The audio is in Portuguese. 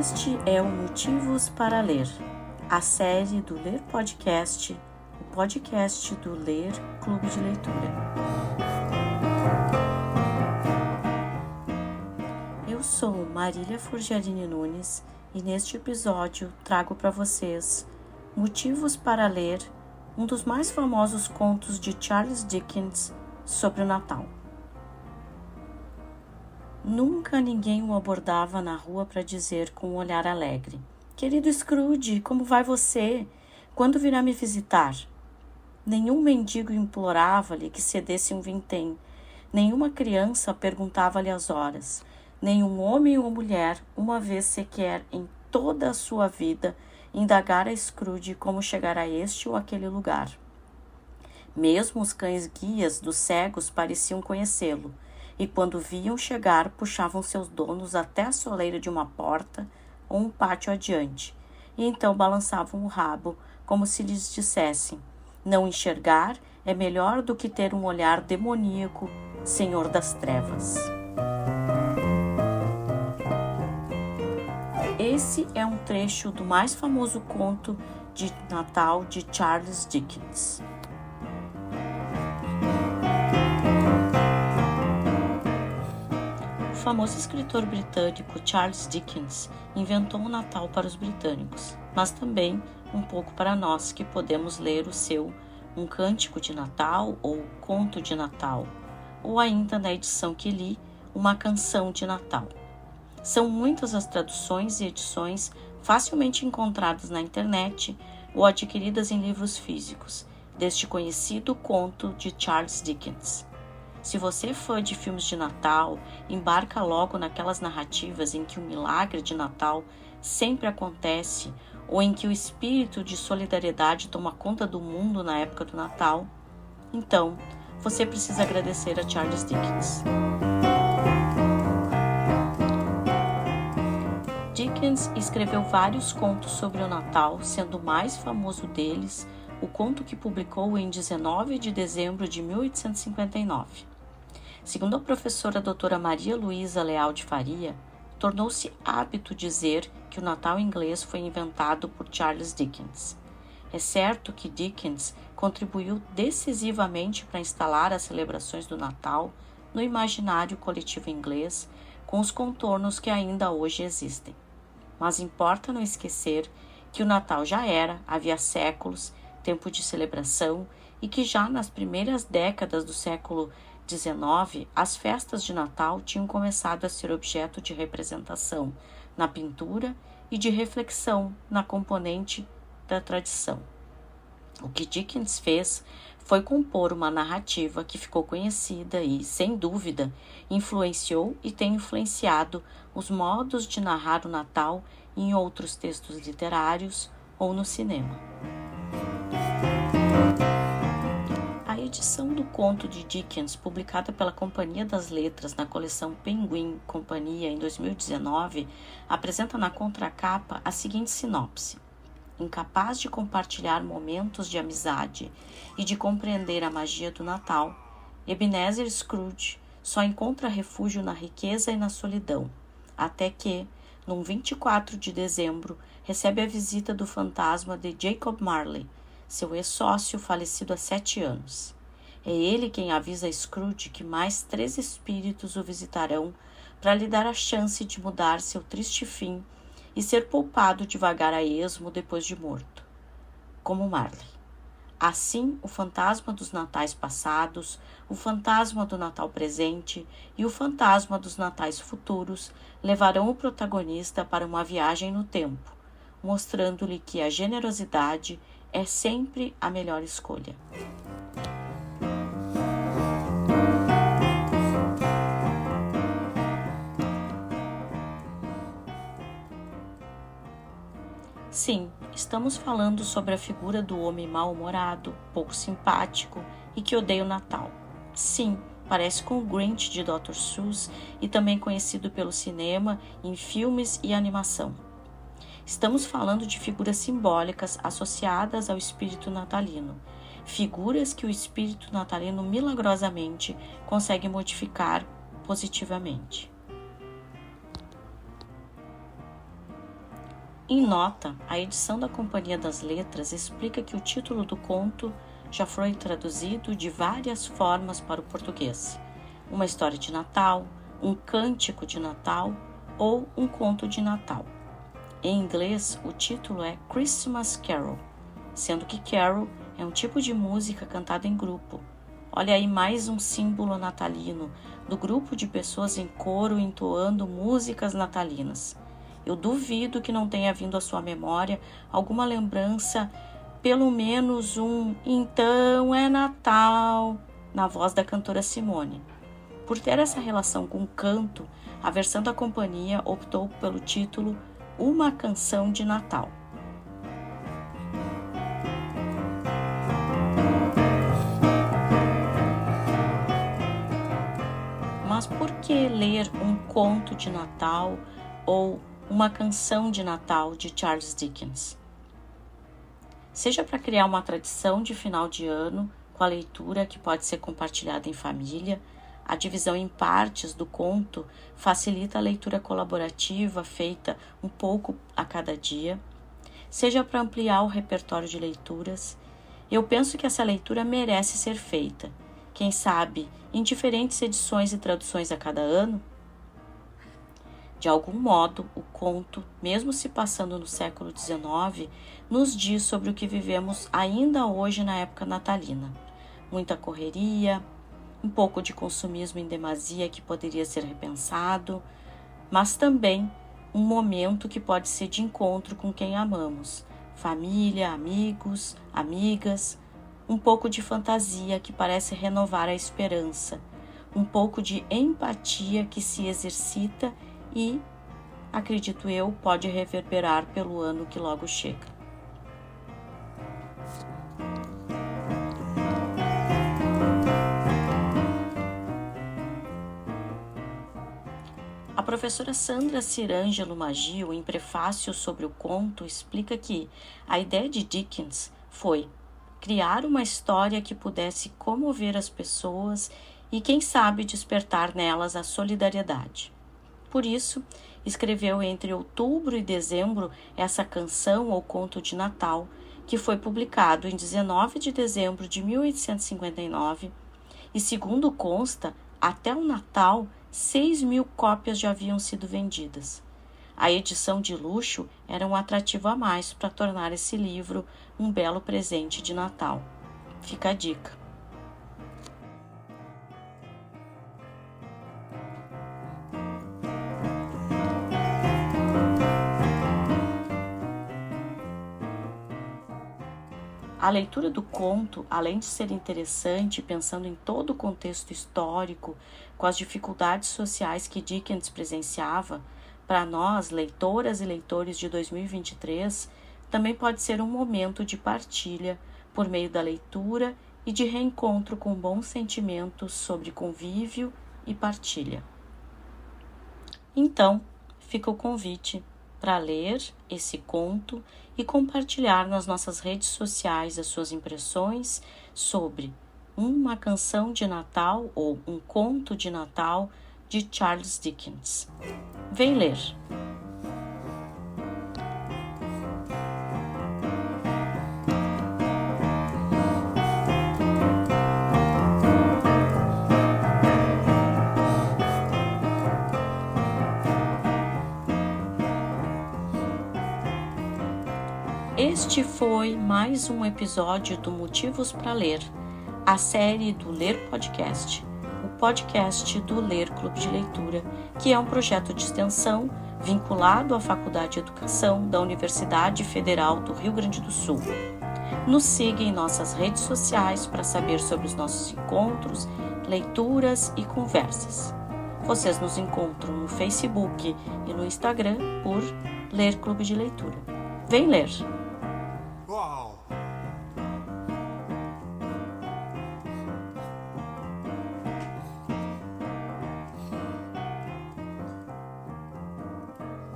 Este é o Motivos para Ler, a série do Ler Podcast, o podcast do Ler Clube de Leitura. Eu sou Marília Forgiarini Nunes e neste episódio trago para vocês Motivos para Ler, um dos mais famosos contos de Charles Dickens sobre o Natal. Nunca ninguém o abordava na rua para dizer com um olhar alegre: "Querido Scrooge, como vai você? Quando virá me visitar?" Nenhum mendigo implorava-lhe que cedesse um vintém. Nenhuma criança perguntava-lhe as horas. Nenhum homem ou mulher, uma vez sequer em toda a sua vida, indagara a Scrooge como chegar a este ou aquele lugar. Mesmo os cães guias dos cegos pareciam conhecê-lo, e quando viam chegar, puxavam seus donos até a soleira de uma porta ou um pátio adiante, e então balançavam o rabo, como se lhes dissessem: "Não enxergar é melhor do que ter um olhar demoníaco, senhor das trevas." Esse é um trecho do mais famoso conto de Natal de Charles Dickens. O famoso escritor britânico Charles Dickens inventou o Natal para os britânicos, mas também um pouco para nós que podemos ler o seu Um Cântico de Natal ou Conto de Natal, ou ainda na edição que li, Uma Canção de Natal. São muitas as traduções e edições facilmente encontradas na internet ou adquiridas em livros físicos deste conhecido conto de Charles Dickens. Se você é fã de filmes de Natal, embarca logo naquelas narrativas em que o milagre de Natal sempre acontece ou em que o espírito de solidariedade toma conta do mundo na época do Natal. Então, você precisa agradecer a Charles Dickens. Dickens escreveu vários contos sobre o Natal, sendo o mais famoso deles o conto que publicou em 19 de dezembro de 1859. Segundo a professora doutora Maria Luísa Leal de Faria, tornou-se hábito dizer que o Natal inglês foi inventado por Charles Dickens. É certo que Dickens contribuiu decisivamente para instalar as celebrações do Natal no imaginário coletivo inglês, com os contornos que ainda hoje existem. Mas importa não esquecer que o Natal já era, havia séculos, tempo de celebração e que já nas primeiras décadas do século XIX, as festas de Natal tinham começado a ser objeto de representação na pintura e de reflexão na componente da tradição. O que Dickens fez foi compor uma narrativa que ficou conhecida e, sem dúvida, influenciou e tem influenciado os modos de narrar o Natal em outros textos literários ou no cinema. A edição do conto de Dickens, publicada pela Companhia das Letras na coleção Penguin Companhia em 2019, apresenta na contracapa a seguinte sinopse: incapaz de compartilhar momentos de amizade e de compreender a magia do Natal, Ebenezer Scrooge só encontra refúgio na riqueza e na solidão, até que, num 24 de dezembro, recebe a visita do fantasma de Jacob Marley, seu ex-sócio falecido há 7 anos. É ele quem avisa a Scrooge que mais 3 espíritos o visitarão para lhe dar a chance de mudar seu triste fim e ser poupado de vagar a esmo depois de morto, como Marley. Assim, o fantasma dos natais passados, o fantasma do Natal presente e o fantasma dos natais futuros levarão o protagonista para uma viagem no tempo, mostrando-lhe que a generosidade é sempre a melhor escolha. Sim, estamos falando sobre a figura do homem mal-humorado, pouco simpático e que odeia o Natal. Sim, parece com o Grinch de Dr. Seuss e também conhecido pelo cinema, em filmes e animação. Estamos falando de figuras simbólicas associadas ao espírito natalino, figuras que o espírito natalino milagrosamente consegue modificar positivamente. Em nota, a edição da Companhia das Letras explica que o título do conto já foi traduzido de várias formas para o português: uma história de Natal, um cântico de Natal ou um conto de Natal. Em inglês, o título é Christmas Carol, sendo que carol é um tipo de música cantada em grupo. Olha aí mais um símbolo natalino, do grupo de pessoas em coro entoando músicas natalinas. Eu duvido que não tenha vindo à sua memória alguma lembrança, pelo menos um "Então é Natal", na voz da cantora Simone. Por ter essa relação com o canto, a versão da companhia optou pelo título Uma Canção de Natal. Mas por que ler um conto de Natal ou uma canção de Natal de Charles Dickens? Seja para criar uma tradição de final de ano com a leitura que pode ser compartilhada em família, a divisão em partes do conto facilita a leitura colaborativa feita um pouco a cada dia, seja para ampliar o repertório de leituras. Eu penso que essa leitura merece ser feita, quem sabe em diferentes edições e traduções a cada ano. De algum modo, o conto, mesmo se passando no século XIX, nos diz sobre o que vivemos ainda hoje na época natalina. Muita correria, um pouco de consumismo em demasia que poderia ser repensado, mas também um momento que pode ser de encontro com quem amamos, família, amigos, amigas, um pouco de fantasia que parece renovar a esperança, um pouco de empatia que se exercita e, acredito eu, pode reverberar pelo ano que logo chega. A professora Sandra Cirângelo Maggio, em prefácio sobre o conto, explica que a ideia de Dickens foi criar uma história que pudesse comover as pessoas e, quem sabe, despertar nelas a solidariedade. Por isso, escreveu entre outubro e dezembro essa canção ou conto de Natal, que foi publicado em 19 de dezembro de 1859 e, segundo consta, até o Natal, 6.000 cópias já haviam sido vendidas. A edição de luxo era um atrativo a mais para tornar esse livro um belo presente de Natal. Fica a dica. A leitura do conto, além de ser interessante, pensando em todo o contexto histórico, com as dificuldades sociais que Dickens presenciava, para nós, leitoras e leitores de 2023, também pode ser um momento de partilha por meio da leitura e de reencontro com bons sentimentos sobre convívio e partilha. Então, fica o convite para ler esse conto e compartilhar nas nossas redes sociais as suas impressões sobre Uma Canção de Natal ou um Conto de Natal de Charles Dickens. Vem ler! Este foi mais um episódio do Motivos para Ler, a série do Ler Podcast, o podcast do Ler Clube de Leitura, que é um projeto de extensão vinculado à Faculdade de Educação da Universidade Federal do Rio Grande do Sul. Nos siga em nossas redes sociais para saber sobre os nossos encontros, leituras e conversas. Vocês nos encontram no Facebook e no Instagram por Ler Clube de Leitura. Vem ler!